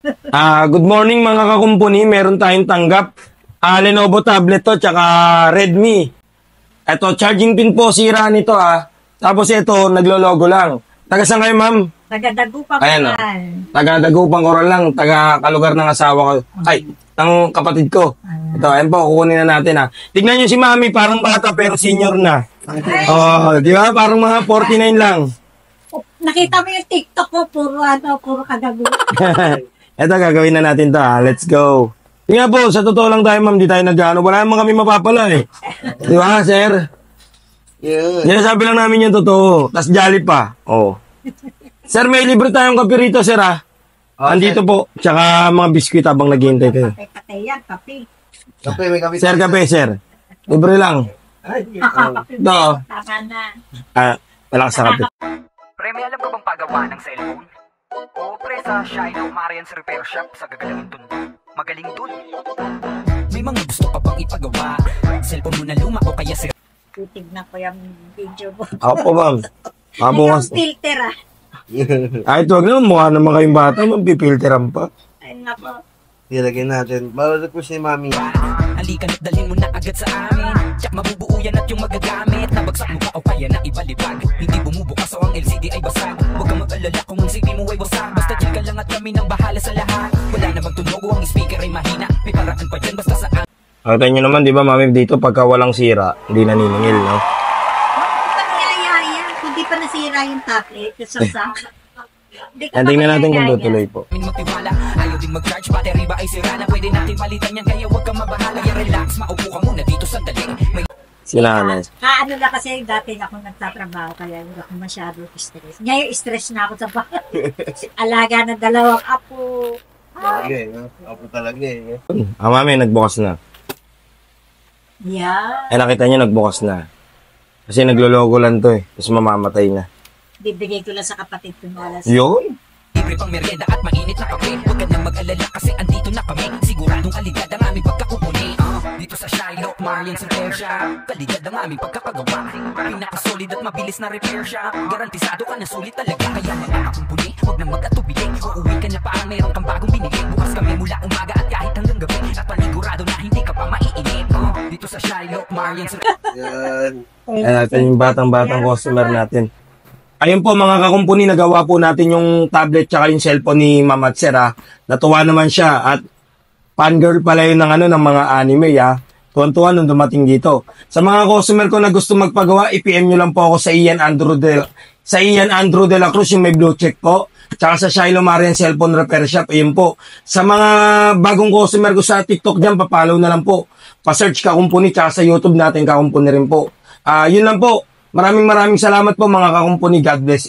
Good morning mga kakumpuni. Meron tayong tanggap. Lenovo tablet to, tsaka Redmi. Ito, charging pin po, sira nito Tapos ito, naglologo lang. Taga saan kayo, ma'am? Taga Dagupang Coral. Taga Dagupang Coral lang. Taga kalugar ng asawa ko. Ay, ng kapatid ko. Ito, ayan po, kukunin na natin Tignan nyo si mami, parang bata pero senior na. Di ba? Parang mga 49 lang. Nakita mo yung TikTok ko, puro kagabi. Ito, gagawin na natin to Let's go. Tingnan po, sa totoo lang tayo, ma'am, di tayo nag-ano. Wala naman kami mapapala Di ba, sir? Yeah. Sabi lang namin yung totoo. Tas jolly pa. Sir, may libre tayong kape rito, sir Andito po. Tsaka mga biskuit habang naghihintay kayo. Kape yan, kape. Kape, may kape. Sir, kape, sir. Libre lang. Ito. Tama na. Malakas sa kape. Pre, may alam ka bang pagawa ng cellphone? Oo, pre, sa Shino Marian's Repair Shop sa gagalangin tundo. Magaling dun. May mga gusto pa bang ipagawa? Cellphone mo na luma o kaya sir? Titignan ko yung video mo. Ako po, ma'am. Mabukas. Yung filter Ay, ito, wag naman. Mukha naman kayong bata. Mapipilteran pa. Ay nga po. Ilagay natin. Bawal ko si mami. Halika na't dalhin mo na agad sa amin. Tsak mabubuo yan at yung magagamit. Nabagsak mo pa o kaya na ibalibag. Hindi bumubukas o ang LCD ay basag. Huwag kang mag-alala kung ang CD mo ay wasak. Basta chill ka lang at kami nang bahala sa lahat. Wala namang tunog o ang speaker ay mahina. May paraan pa dyan basta sa amin. Nakita nyo naman, di ba, mami, dito pagka walang sira, hindi naniningil, no? Hindi pa niyayaya. Hindi pa nasira yung tablet. Tingnan natin kung tutuloy po. Magtiwala, ayaw din mag-charge, battery ba ay sira na pwede natin palitan yan, kaya huwag kang mabahala. Kaya relax, maupo ka muna dito sandali. Sila na. Ano na kasi dati ako nagtatrabaho kaya hindi ako masyado stress. Ngayon stress na ako sa bahay. Alaga ng dalawang apo. Apo talaga Mami, nagbukas na. Yeah. Nakita nyo, nagbukas na. Kasi naglologo lang to Tapos mamamatay na. Bibigay ko lang sa kapatid ko na alas. Yun? Libre pang merienda at mainit na kape. Huwag ka nang mag-alala kasi andito na kami. Siguradong aligad ang aming pagkakupuni. Dito sa Shylock, Marian's Repair Shop. Kaligad ang aming pagkakagawa. Pinakasolid at mabilis na repair shop. Garantisado ka na sulit talaga. Kaya mga kakumpuni, huwag nang mag-atubili. Uuwi ka na parang mayroon kang bagong binili. Bukas kami mula umaga at kahit hanggang gabi. At panigurado na hindi ka pa maiinip. Dito sa Shylock, Marian's Repair Shop. Yan. Natin yung batang-batang customer natin. Ayun po mga kakumpuni, nagawa po natin yung tablet tsaka yung cellphone ni Ma'am at Sir Natuwa naman siya at fangirl pala yun ng, ng mga anime Tuwan-tuwa nung dumating dito. Sa mga customer ko na gusto magpagawa, i-PM nyo lang po ako sa Ian Andrew de la Cruz, yung may blue check po. Tsaka sa Shiloh Marian Cellphone Repair Shop, ayun po. Sa mga bagong customer ko sa TikTok dyan, papalaw na lang po. Pa-search Kakumpuni, tsaka sa YouTube natin Kakumpuni rin po. Yun lang po. Maraming salamat po mga kakumpuni. God bless.